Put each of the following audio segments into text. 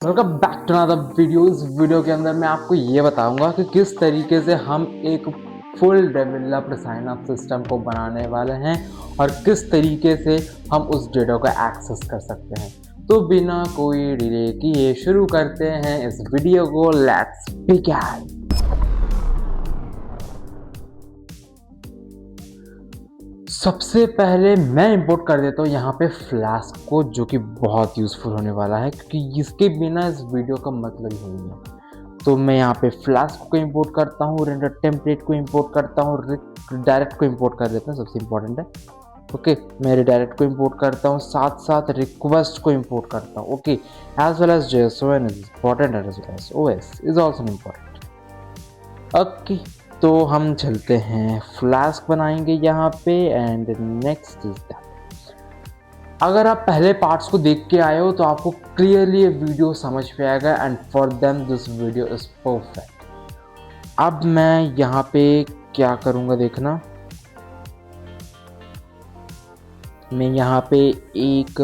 Welcome back to another video. इस video के अंदर मैं आपको ये बताऊंगा कि किस तरीके से हम एक full developed sign up system को बनाने वाले हैं और किस तरीके से हम उस डेटा को एक्सेस कर सकते हैं। तो बिना कोई डिले किए शुरू करते हैं इस वीडियो को। Let's begin. सबसे पहले मैं इंपोर्ट कर देता हूँ यहाँ पे फ्लास्क को, जो कि बहुत यूज़फुल होने वाला है क्योंकि इसके बिना इस वीडियो का मतलब ही नहीं है। तो मैं यहाँ पे फ्लास्क को इंपोर्ट करता हूँ, रेंडर टेम्पलेट को इंपोर्ट करता हूँ, डायरेक्ट को इंपोर्ट कर देता हूँ, सबसे इंपॉर्टेंट है। ओके, मैं रिडायरेक्ट को इंपोर्ट करता हूँ, साथ साथ रिक्वेस्ट को इंपोर्ट करता हूँ। Okay, as well as JSON is important as well as OS is also important. Okay, तो हम चलते हैं, फ्लास्क बनाएंगे यहाँ पे एंड नेक्स्ट इज दैट। अगर आप पहले पार्ट्स को देख के आए हो तो आपको क्लियरली ये वीडियो समझ में आएगा and for them this video is perfect. अब मैं यहाँ पे क्या करूँगा देखना, मैं यहाँ पे एक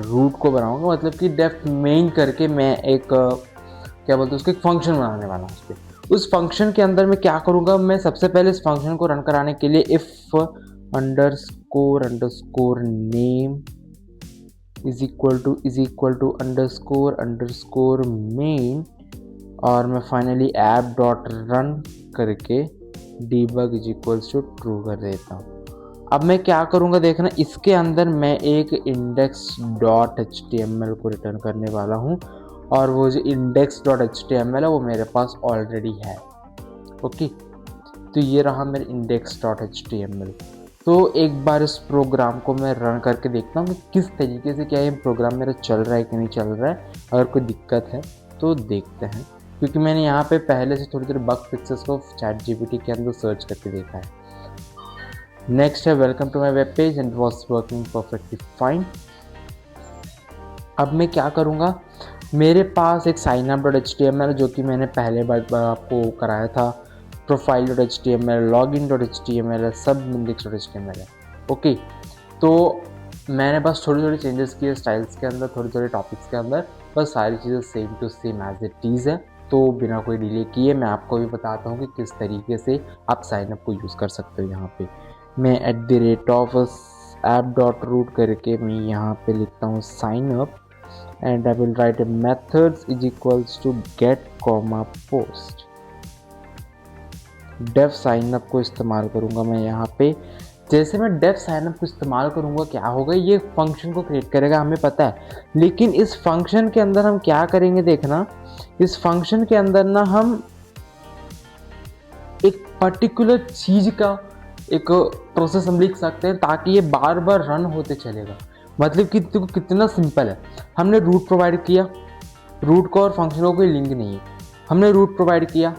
रूट को बनाऊंगा, मतलब कि डेफ मेन करके मैं एक क्या बोलते हैं उसको, एक फंक्शन बनाने वाला हूँ। उस पर उस फंक्शन के अंदर मैं क्या करूँगा, मैं सबसे पहले इस फंक्शन को रन कराने के लिए if underscore name is equal to underscore main, और मैं फाइनली ऐप डॉट रन करके debug is equals to true कर देता हूँ। अब मैं क्या करूँगा देखना, इसके अंदर मैं एक index.html को रिटर्न करने वाला हूँ और वो जो index.html है वो मेरे पास ऑलरेडी है। ओके, तो ये रहा मेरे index.html। तो एक बार इस प्रोग्राम को मैं रन करके देखता हूँ कि किस तरीके से, क्या ये प्रोग्राम मेरा चल रहा है कि नहीं चल रहा है। अगर कोई दिक्कत है तो देखते हैं, क्योंकि मैंने यहाँ पे पहले से थोड़ी थोड़ी बग फिक्सेस को ChatGPT के अंदर सर्च करके देखा है। नेक्स्ट है welcome to my web page and was working perfectly fine. अब मैं क्या करूँगा, मेरे पास एक signup.html जो कि मैंने पहले बार आपको कराया था, profile.html, login.html, सब index.html है। ओके, तो मैंने बस थोड़ी थोड़ी चेंजेस किए स्टाइल्स के अंदर, थोड़ी थोड़ी टॉपिक्स के अंदर, बस सारी चीज़ें same to same as it is है। तो बिना कोई डिले किए मैं आपको भी बताता हूँ कि किस तरीके से आप साइनअप को यूज़ कर सकते हो। यहाँ पे मैं @app.root करके मैं यहाँ पे लिखता हूँ signup and I will write a methods is equals to get comma post। dev signup को इस्तेमाल करूँगा मैं यहाँ पे। जैसे मैं dev signup को इस्तेमाल करूँगा क्या होगा, ये फंक्शन को क्रिएट करेगा, हमें पता है। लेकिन इस फंक्शन के अंदर हम क्या करेंगे देखना, इस फंक्शन के अंदर ना हम एक पर्टिकुलर चीज़ का एक प्रोसेस हम लिख सकते हैं ताकि ये बार बार रन होते चलेगा। मतलब कि कितना सिंपल है, हमने रूट प्रोवाइड किया, रूट को और फंक्शन को कोई लिंक नहीं है, हमने रूट प्रोवाइड किया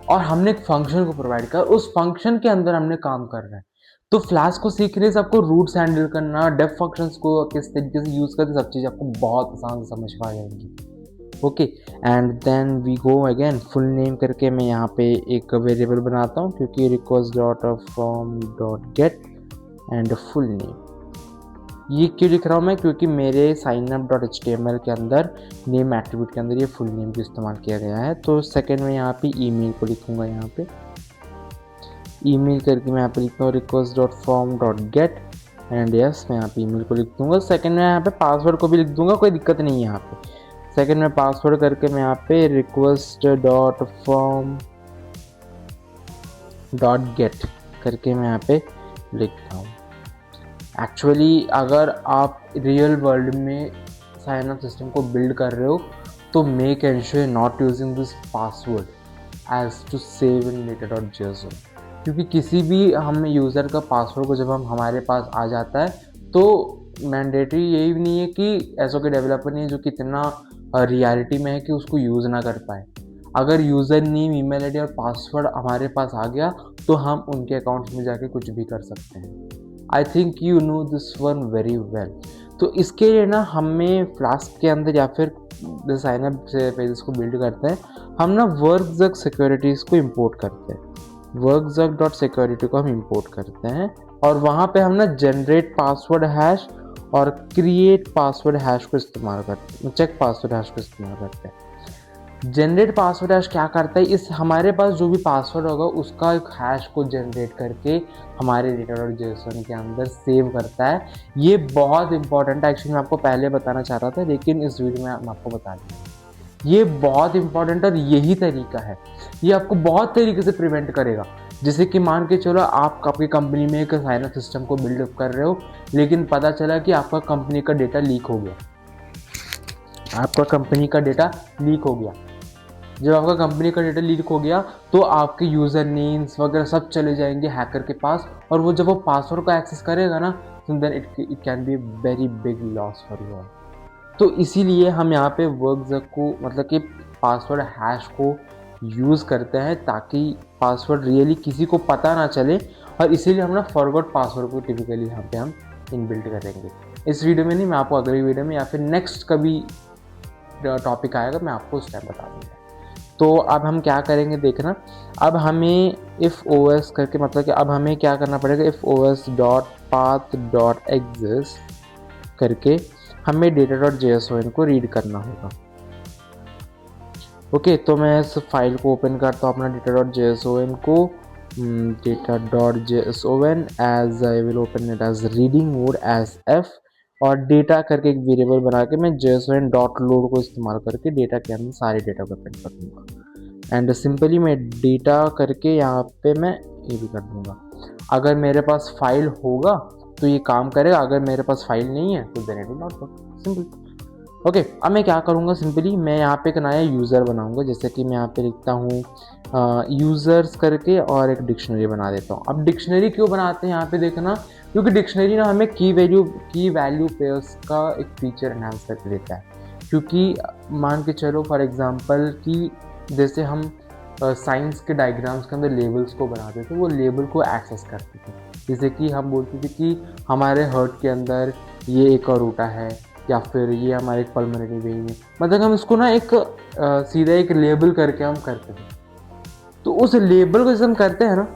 और हमने एक फंक्शन को प्रोवाइड किया, उस फंक्शन के अंदर हमने काम कर रहे हैं। तो फ्लास्क को सीखने से आपको रूट्स हैंडल करना, डेफ फंक्शंस को किस तरीके से यूज़ करते, सब चीज़ आपको बहुत आसान से समझ में आ जाएंगी। Okay, and then we go again, full name करके मैं यहाँ पे एक वेरिएबल बनाता हूँ, क्योंकि request dot form dot get and full name. ये क्यों लिख रहा हूँ मैं, क्योंकि मेरे signup.html के अंदर नेम एट्रीब्यूट के अंदर ये फुल नेम का इस्तेमाल किया गया है। तो सेकंड में यहाँ पे ईमेल को लिखूँगा, यहाँ पे ईमेल करके मैं यहाँ पे लिखता हूँ request dot form dot get and yes, मैं यहाँ पे ईमेल को लिख दूँगा। सेकंड में यहाँ पे पासवर्ड को भी लिख दूँगा, कोई दिक्कत नहीं है। यहाँ पे सेकंड में पासवर्ड करके मैं यहाँ पे request dot form dot get करके मैं यहाँ पे लिखता हूँ। एक्चुअली अगर आप रियल वर्ल्ड में साइन अप सिस्टम को बिल्ड कर रहे हो तो make ensure not using this password as to save in data.json, क्योंकि किसी भी हम यूज़र का पासवर्ड को जब हम हमारे पास आ जाता है तो मैंडेटरी यही भी नहीं है कि ऐसा कोई डेवलपर नहीं है जो कि इतना रियलिटी में है कि उसको यूज़ ना कर पाए। अगर यूज़र नेम, ईमेल आईडी और पासवर्ड हमारे पास आ गया तो हम उनके अकाउंट्स में जाके कुछ भी कर सकते हैं। I think you know this one very well. तो इसके लिए ना हमें फ्लास्क के अंदर या फिर साइनअप से पेजेस को बिल्ड करते हैं, हम ना वर्कजग सिक्योरिटीज़ को इंपोर्ट करते हैं, workzug.security को हम इंपोर्ट करते हैं और वहाँ पे हम ना जनरेट पासवर्ड हैश और क्रिएट पासवर्ड हैश को इस्तेमाल करते हैं, चेक पासवर्ड हैश को इस्तेमाल करते हैं। जनरेट पासवर्ड हैश क्या करता है, इस हमारे पास जो भी पासवर्ड होगा उसका एक हैश को जनरेट करके हमारे data.json के अंदर सेव करता है। ये बहुत इंपॉर्टेंट है, एक्चुअली मैं आपको पहले बताना चाह रहा था लेकिन इस वीडियो में मैं आपको बता दूँ। ये बहुत इंपॉर्टेंट और यही तरीका है, ये आपको बहुत तरीके से प्रिवेंट करेगा। जैसे कि मान के चलो आप आपकी कंपनी में एक साइन अप सिस्टम को बिल्डअप कर रहे हो, लेकिन पता चला कि आपका कंपनी का डेटा लीक हो गया, आपका कंपनी का डेटा लीक हो गया। जब आपका कंपनी का डेटा लीक हो गया तो आपके यूज़र नेम्स वगैरह सब चले जाएंगे हैकर के पास, और वो जब वो पासवर्ड को एक्सेस करेगा ना, तो then it can be very big loss for you. तो इसीलिए हम यहाँ पे वर्क को मतलब कि पासवर्ड हैश को यूज़ करते हैं ताकि पासवर्ड रियली किसी को पता ना चले, और इसीलिए हम ना फॉरगॉट पासवर्ड को टिपिकली यहाँ पे हम इनबिल्ट करेंगे। इस वीडियो में नहीं, मैं आपको अगली वीडियो में या फिर नेक्स्ट कभी टॉपिक आएगा मैं आपको उस टाइम बता दूँगा। तो अब हम क्या करेंगे देखना, अब हमें इफ़ os करके मतलब कि अब हमें क्या करना पड़ेगा, इफ़ os.path.exist करके हमें data.json को रीड करना होगा। ओके, तो मैं इस फाइल को ओपन करता हूँ अपना data.json को, data.json as I will open it as reading mode as f, और डेटा करके एक वेरिएबल बना के मैं json.load को इस्तेमाल करके डेटा के अंदर सारे डेटा को प्रिंट कर दूँगा। एंड सिंपली मैं डेटा करके यहाँ पे मैं ये भी कर दूँगा। अगर मेरे पास फाइल होगा तो ये काम करेगा, अगर मेरे पास फाइल नहीं है तो then it will not work, simple. Okay, अब मैं क्या करूँगा, सिंपली मैं यहाँ पे एक नया यूज़र बनाऊँगा। जैसे कि मैं यहाँ पे लिखता हूँ यूज़र्स करके और एक डिक्शनरी बना देता हूँ। अब डिक्शनरी क्यों बनाते हैं यहाँ पे देखना, क्योंकि डिक्शनरी ना हमें की वैल्यू पेयर्स का एक फीचर एनहांस करके देता है। क्योंकि मान के चलो फॉर एग्जांपल कि जैसे हम साइंस के डायग्राम्स के अंदर लेबल्स को बनाते थे, वो लेबल को एक्सेस करते थे। जैसे कि हम बोलते थे कि हमारे हार्ट के अंदर ये एक अरूटा है, या फिर ये हमारे एक पल्मोनरी वेन है, मतलब हम इसको ना एक सीधा एक लेबल करके हम करते थे। तो उस लेबल को जब हम करते हैं ना,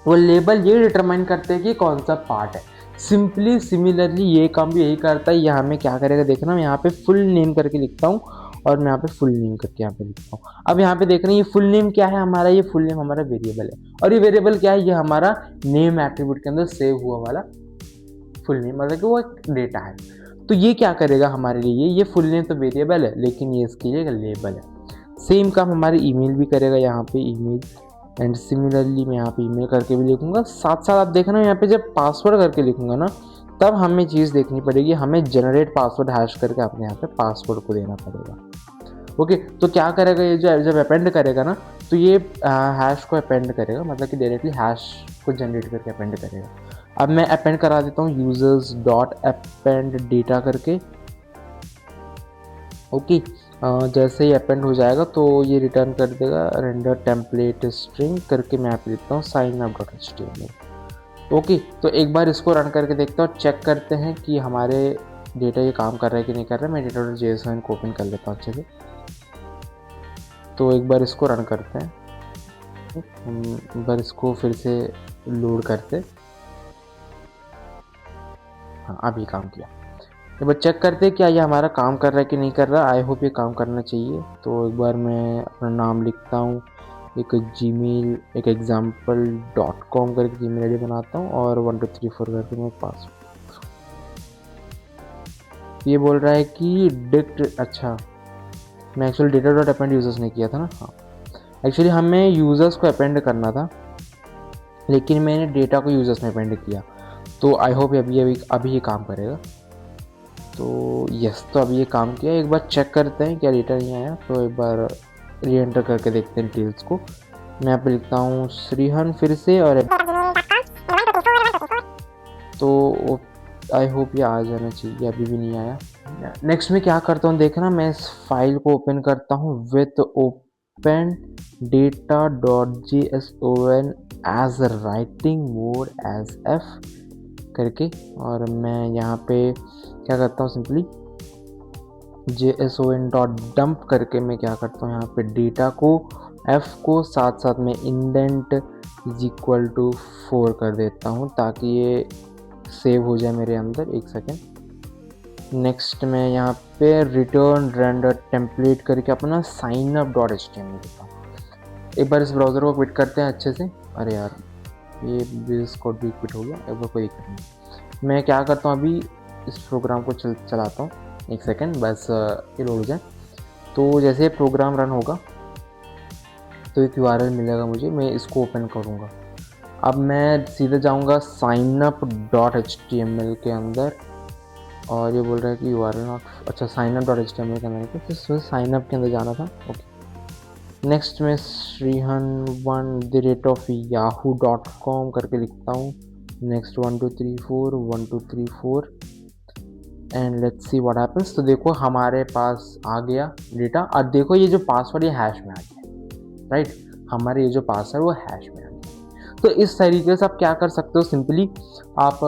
वो लेबल ये डिटरमाइन करते हैं कि कौन सा पार्ट है। सिंपली सिमिलरली ये काम भी यही करता है। ये हमें क्या करेगा देखना, मैं यहाँ पे फुल नेम करके लिखता हूँ और मैं यहाँ पे फुल नेम करके यहाँ पे लिखता हूँ। अब यहाँ पे देखना ये फुल नेम क्या है हमारा, ये फुल नेम हमारा वेरिएबल है, और ये वेरिएबल क्या है, ये हमारा नेम एट्रीब्यूट के अंदर सेव हुआ वाला फुल नेम, मतलब कि वो एक डेटा है। तो ये क्या करेगा हमारे लिए, ये फुल नेम तो वेरिएबल है लेकिन ये इसके लिए लेबल है। सेम काम हमारे ईमेल भी करेगा, यहाँ पे ईमेल, एंड सिमिलरली मैं यहाँ पे ईमेल करके भी लिखूंगा। साथ साथ आप देखना यहाँ पे जब पासवर्ड करके लिखूंगा ना, तब हमें चीज़ देखनी पड़ेगी, हमें जनरेट पासवर्ड हैश करके अपने यहाँ पे पासवर्ड को देना पड़ेगा। ओके, तो क्या करेगा ये जब अपेंड करेगा ना, तो ये हैश को अपेंड करेगा, मतलब कि डायरेक्टली हैश को जनरेट करके अपेंड करेगा। अब मैं अपेंड करा देता हूँ users.append data करके। ओके, जैसे ही अपेंड हो जाएगा तो ये रिटर्न कर देगा रेंडर टेम्पलेट स्ट्रिंग करके, मैं यहाँ पे लिखता हूँ signup.html। ओके, तो एक बार इसको रन करके देखता हूँ, चेक करते हैं कि हमारे डेटा ये काम कर रहा है कि नहीं कर रहा है। मैं data.json को ओपन कर लेता हूँ अच्छे से। तो एक बार इसको रन करते हैं, एक बार इसको फिर से लोड करते। हाँ, अभी काम किया। एक बार चेक करते हैं क्या ये हमारा काम कर रहा है कि नहीं कर रहा। आई होप ये काम करना चाहिए। तो एक बार मैं अपना नाम लिखता हूँ, एक जीमेल, एक example.com करके जीमेल आईडी बनाता हूँ, और 1 2 3 4 करके मैं पासवर्ड। ये बोल रहा है कि डिक्ट, अच्छा मैं एक्चुअली data.append यूजर्स ने किया था ना। हाँ, एक्चुअली हमें यूज़र्स को अपेंड करना था, लेकिन मैंने डेटा को यूज़र्स में अपेंड किया। तो आई होप अभी ये काम करेगा। तो यस, तो अभी ये काम किया। एक बार चेक करते हैं क्या डेटा नहीं आया, तो एक बार री एंटर करके देखते हैं डिटेल्स को। मैं यहाँ पे लिखता हूँ श्रीहन फिर से, और तो आई होप ये आ जाना चाहिए, अभी भी नहीं आया। नेक्स्ट में क्या करता हूँ देखना, मैं इस फाइल को ओपन करता हूँ with open data.json as writing mode as f करके, और मैं यहाँ पे क्या करता हूँ, सिंपली json.dump करके मैं क्या करता हूँ, यहाँ पे डेटा को f को साथ साथ में इंडेंट इज इक्वल टू 4 कर देता हूँ ताकि ये सेव हो जाए मेरे अंदर। एक सेकेंड, नेक्स्ट मैं यहाँ पे रिटर्न रेंडर टेम्पलेट करके अपना sign up dot H T M L देता हूँ। एक बार इस ब्राउज़र को क्विट करते हैं अच्छे से। अरे यार ये बेस कोड भी क्विट हो गया, एक बार कोई दिक्कत नहीं। मैं क्या करता हूँ अभी इस प्रोग्राम को चलाता हूँ, एक सेकेंड बस ये लोड हो जाए। तो जैसे प्रोग्राम रन होगा तो एक URL मिलेगा मुझे, मैं इसको ओपन करूँगा। अब मैं सीधे जाऊँगा signup.html के अंदर और ये बोल रहा है कि URL नॉट, अच्छा signup.html के अंदर तो साइनअप के अंदर जाना था। ओके नेक्स्ट मैं srihan1@yahoo.com करके लिखता हूँ। Next 1 2 3 4 1 2 3 4 and let's see what happens. तो देखो हमारे पास आ गया डेटा। अब देखो ये जो पासवर्ड ये हैश में आ गया, राइट हमारे ये जो पासवर्ड वो हैश में आ गया। तो इस तरीके से आप क्या कर सकते हो, सिंपली आप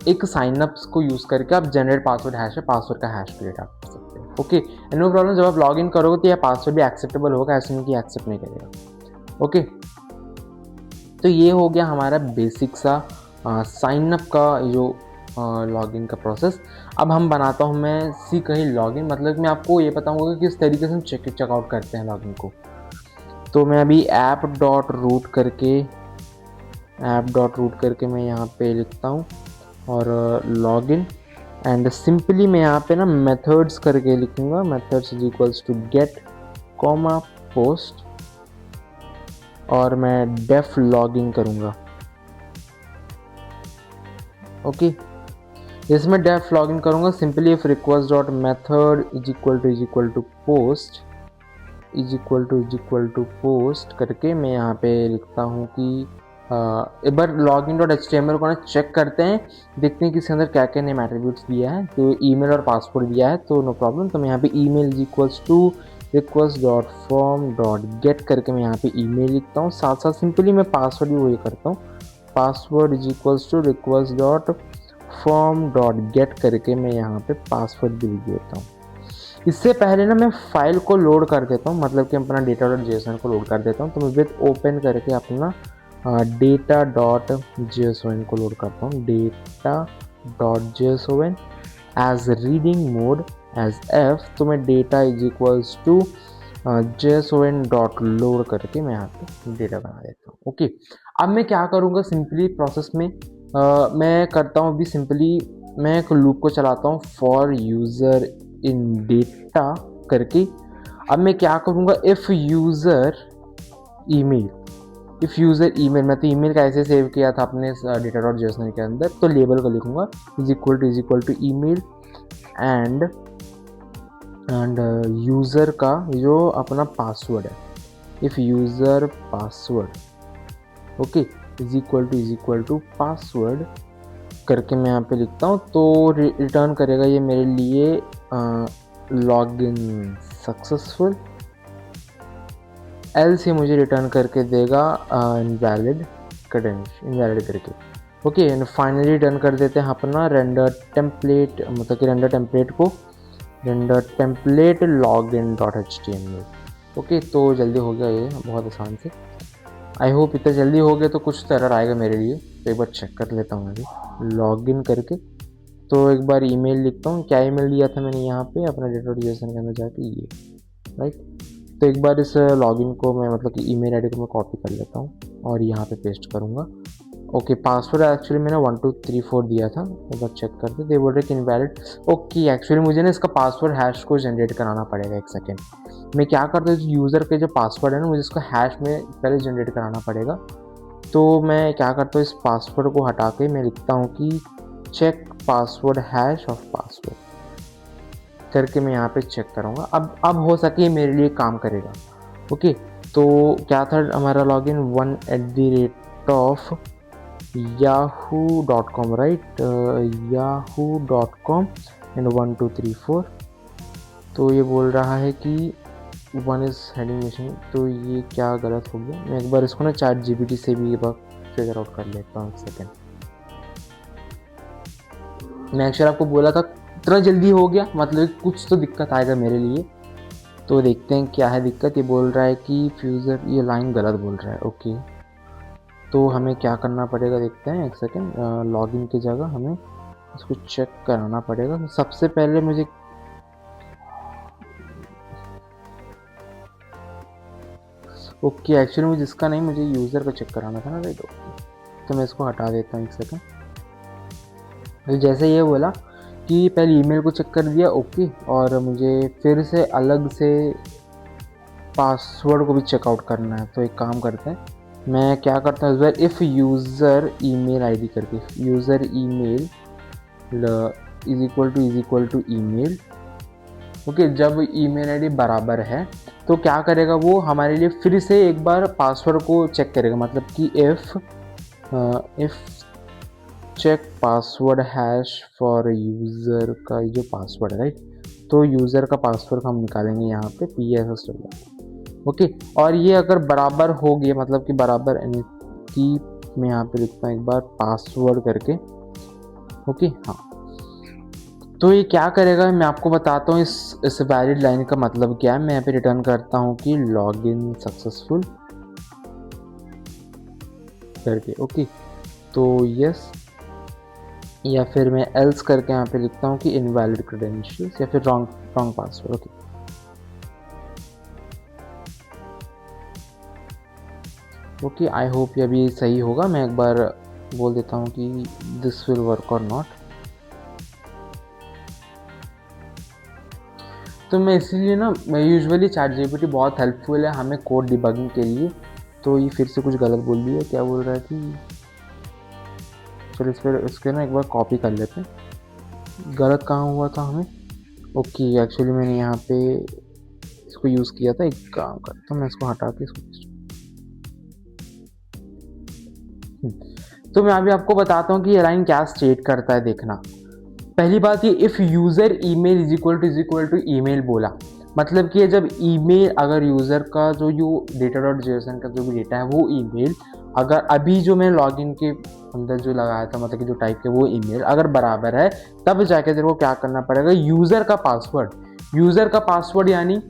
एक साइनअप्स को यूज़ करके आप जनरेट पासवर्ड हैश है, पासवर्ड का हैश क्रिएट आप कर सकते हो। ओके नो प्रॉब्लम, जब आप लॉग इन करोगे तो यह पासवर्ड भी एक्सेप्टेबल होगा, ऐसे नहीं कि एक्सेप्ट नहीं करेगा। ओके तो ये हो गया हमारा बेसिक सा साइनअप का जो लॉगिन का प्रोसेस। अब हम बनाता हूँ मैं सी कहीं लॉगिन, मतलब मैं आपको ये बताऊँगा कि किस तरीके से हम चेकआउट करते हैं लॉगिन को। तो मैं अभी app.root करके मैं यहाँ पे लिखता हूँ और लॉगिन एंड सिंपली मैं यहाँ पे ना मेथड्स करके लिखूँगा। Methods is equals to get comma post और मैं डेफ लॉगिन करूँगा। ओके इसमें डेफ लॉगिन करूँगा। Simply if request dot method is equal to post करके मैं यहाँ पे लिखता हूँ कि एक बार login.html को ना चेक करते हैं, देखते हैं कि इसके अंदर क्या क्या नेम एट्रीब्यूट्स दिया है। तो ईमेल और पासवर्ड दिया है तो नो प्रॉब्लम। तो मैं यहाँ पे email is equals to request.form.get करके मैं यहाँ पे ईमेल लिखता हूँ। साथ साथ सिंपली मैं पासवर्ड भी वही करता हूँ, password is equals to request.form.get करके मैं यहाँ पे पासवर्ड भी लिख देता हूँ। इससे पहले ना मैं फाइल को लोड कर देता हूँ, मतलब कि अपना data.json को लोड कर देता हूँ। तो मैं विथ ओपन करके अपना data.json को लोड करता हूँ। data.json as reading mode as f, तो मैं data is equals to json.load करके मैं यहाँ पे डेटा बना देता हूँ। ओके अब मैं क्या करूँगा सिंपली प्रोसेस में मैं करता हूँ अभी सिंपली मैं एक लूप को चलाता हूँ फॉर यूज़र इन डेटा करके। अब मैं क्या करूँगा इफ़ यूज़र ईमेल मैं तो ईमेल कैसे सेव किया था अपने data.json के अंदर, तो लेबल को लिखूँगा is equal to email and user का जो अपना पासवर्ड है, if user password okay is equal to password करके मैं यहाँ पे लिखता हूँ। तो रिटर्न करेगा ये मेरे लिए लॉगिन सक्सेसफुल, एल्स ये मुझे रिटर्न करके देगा इनवैलिड करके। ओके एंड फाइनली रिटर्न कर देते हैं अपना रेंडर टेम्पलेट, मतलब कि रेंडर टेम्पलेट login.html। ओके तो जल्दी हो गया ये बहुत आसान से। आई होप इतना जल्दी हो गया, तो कुछ तो एरर आएगा मेरे लिए, तो एक बार चेक कर लेता हूँ अभी लॉगिन करके। तो एक बार ईमेल लिखता हूँ, क्या ईमेल दिया था मैंने यहाँ पे अपना data.json के अंदर जाके, ये राइट। तो एक बार इस लॉगिन को मैं मतलब कि ईमेल आईडी को मैं कॉपी कर लेता हूँ और यहाँ पे पेस्ट करूँगा। ओके पासवर्ड एक्चुअली मैंने 1 2 3 4 दिया था, एक बार चेक करते थे, बोल रहे कि इनवैलिड। ओके एक्चुअली मुझे ना इसका पासवर्ड हैश को जनरेट कराना पड़ेगा। एक सेकेंड मैं क्या करता हूँ, यूज़र के जो पासवर्ड है ना मुझे इसको हैश में पहले जनरेट कराना पड़ेगा। तो मैं क्या करता हूँ इस पासवर्ड को हटा के मैं लिखता हूँ कि check password hash of password करके मैं यहाँ पे चेक करूँगा। अब हो सके मेरे लिए काम करेगा। ओके तो क्या था हमारा login 1@yahoo.com right, yahoo.com and 1 2 3 4। तो ये बोल रहा है कि 1 इज हेडिंग मशीन, तो ये क्या गलत हो गया। मैं एक बार इसको ना ChatGPT से भी एक बार फिगर आउट कर लेता हूँ। एक सेकेंड मैं एक्चुअली आपको बोला था इतना जल्दी हो गया, मतलब कुछ तो दिक्कत आएगा मेरे लिए। तो देखते हैं क्या है दिक्कत। ये बोल रहा है कि फ्यूज़र, ये लाइन गलत बोल रहा है। ओके तो हमें क्या करना पड़ेगा देखते हैं। एक सेकेंड लॉगिन की जगह हमें इसको चेक कराना पड़ेगा। तो सबसे पहले मुझे ओके, एक्चुअली मुझे इसका नहीं, मुझे यूज़र का चेक कराना था ना राइट। तो मैं इसको हटा देता हूँ एक सेकंड। तो जैसे ये बोला कि पहले ईमेल को चेक कर दिया, ओके, और मुझे फिर से अलग से पासवर्ड को भी चेकआउट करना है। तो एक काम करते हैं, मैं क्या करता हूँ इस बार, इफ़ यूज़र ईमेल आईडी करके user email is equal to email. Okay, जब ईमेल आईडी बराबर है तो क्या करेगा वो हमारे लिए फिर से एक बार पासवर्ड को चेक करेगा। मतलब कि if check password hash for user का जो पासवर्ड है राइट, तो यूज़र का पासवर्ड हम निकालेंगे यहाँ पे PSS। ओके, और ये अगर बराबर हो गया, मतलब कि बराबर यानी कि मैं यहाँ पे लिखता हूँ एक बार पासवर्ड करके। ओके, हाँ, तो ये क्या करेगा मैं आपको बताता हूँ। इस वैलिड लाइन का मतलब क्या है। मैं यहाँ पे रिटर्न करता हूँ कि लॉगिन सक्सेसफुल करके। ओके, तो यस, या फिर मैं एल्स करके यहाँ पे लिखता हूँ कि इनवैलिड क्रेडेंशियल्स या फिर wrong password. Okay, okay, I hope ये अभी सही होगा। मैं एक बार बोल देता हूँ कि दिस विल वर्क और नॉट। तो मैं इसीलिए ना, मैं यूजुअली ChatGPT बहुत हेल्पफुल है हमें कोड डिबगिंग के लिए। तो ये फिर से कुछ गलत बोल दिया, क्या बोल रहा है कि चलो इसके ना एक बार कॉपी कर लेते हैं। गलत कहाँ हुआ था हमें। ओके, एक्चुअली मैंने यहाँ पे इसको यूज़ किया था। एक काम करता हूँ, मैं इसको हटा के इसको तो मैं अभी आपको बताता हूँ कि ये लाइन क्या स्टेट करता है। देखना, पहली बात ये if user email is equal to email बोला, मतलब कि जब ईमेल अगर यूज़र का जो data.json का जो भी डेटा है वो ईमेल, अगर अभी जो मैं लॉगिन के अंदर जो लगाया था, मतलब कि जो टाइप के वो ईमेल अगर बराबर है, तब जाके तेरे को क्या करना पड़ेगा, यूज़र का पासवर्ड यानी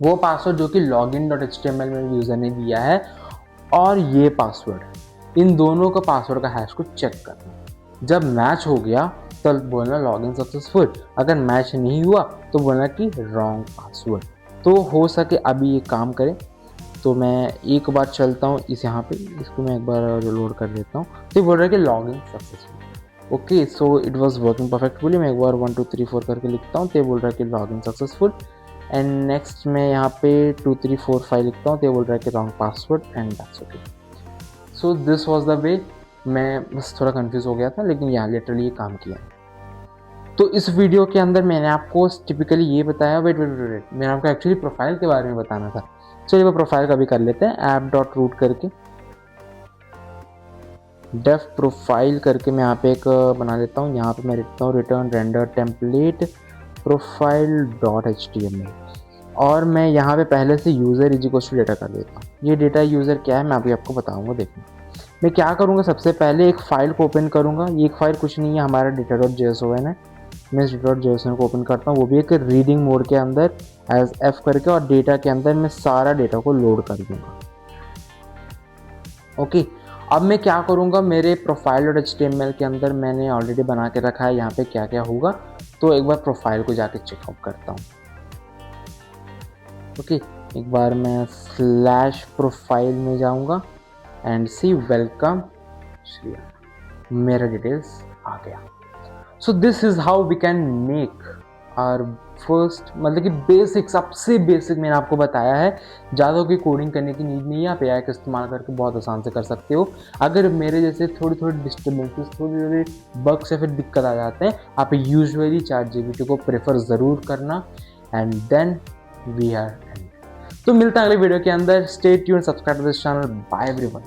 वो पासवर्ड जो कि login.html में यूज़र ने दिया है, और ये पासवर्ड, इन दोनों का पासवर्ड का हैश को चेक करना। जब मैच हो गया तो बोलना लॉगिन सक्सेसफुल, अगर मैच नहीं हुआ तो बोलना कि रॉन्ग पासवर्ड। तो हो सके अभी ये काम करे। तो मैं एक बार चलता हूँ इस यहाँ पे, इसको मैं एक बार लोड कर देता हूँ। तो बोल रहा है कि login successful. Okay, so it was working perfectly. मैं एक बार 1 2 3 4 करके लिखता हूँ, तो बोल रहा है कि लॉगिन सक्सेसफुल। एंड नेक्स्ट मैं यहाँ पे 2 3 4 5 लिखता हूँ, तो बोल रहा है कि wrong password, and that's okay. So this was the way. मैं बस थोड़ा कंफ्यूज हो गया था, लेकिन यहाँ लिटरली ये काम किया। तो इस वीडियो के अंदर मैंने आपको टिपिकली ये बताया। वेट, मैंने आपको एक्चुअली प्रोफाइल के बारे में बताना था। चलिए वो प्रोफाइल का भी कर लेते हैं। app.root करके डेफ प्रोफाइल करके मैं यहाँ पे एक बना लेता हूँ। यहाँ पे मैं लिखता हूँ रिटर्न रेंडर टेम्पलेट profile.html, और मैं यहाँ पे पहले से user is equal to data कर देता हूँ। ये डेटा यूज़र क्या है मैं अभी आपको बताऊँगा। देखना, मैं क्या करूँगा, सबसे पहले एक फ़ाइल को ओपन करूँगा। ये एक फ़ाइल कुछ नहीं है, हमारा data.json है। मैं इस data.json को ओपन करता हूँ, वो भी एक रीडिंग मोड के अंदर एज एफ करके, और डेटा के अंदर मैं सारा डेटा को लोड कर दूँगा। ओके, अब मैं क्या करूँगा, मेरे profile.html के अंदर मैंने ऑलरेडी बना के रखा है यहाँ पे क्या क्या होगा। तो एक बार प्रोफाइल को जाके चेकआउट करता हूँ। ओके, एक बार मैं स्लैश प्रोफाइल में जाऊँगा एंड सी वेलकम श्री, मेरा डिटेल्स आ गया। So this is how we can make our first, मतलब कि बेसिक, सबसे बेसिक मैंने आपको बताया है। ज़्यादा कोई कोडिंग करने की नीड नहीं है, आप AI का इस्तेमाल करके बहुत आसान से कर सकते हो। अगर मेरे जैसे थोड़ी थोड़ी डिस्टर्बेंसेस, थोड़ी थोड़ी बग्स या फिर दिक्कत आ जाते हैं, आप यूजुअली ChatGPT को प्रेफर ज़रूर करना, and then we are end. तो मिलता है अगले वीडियो के अंदर। Stay tuned, subscribe to this channel. Bye everyone.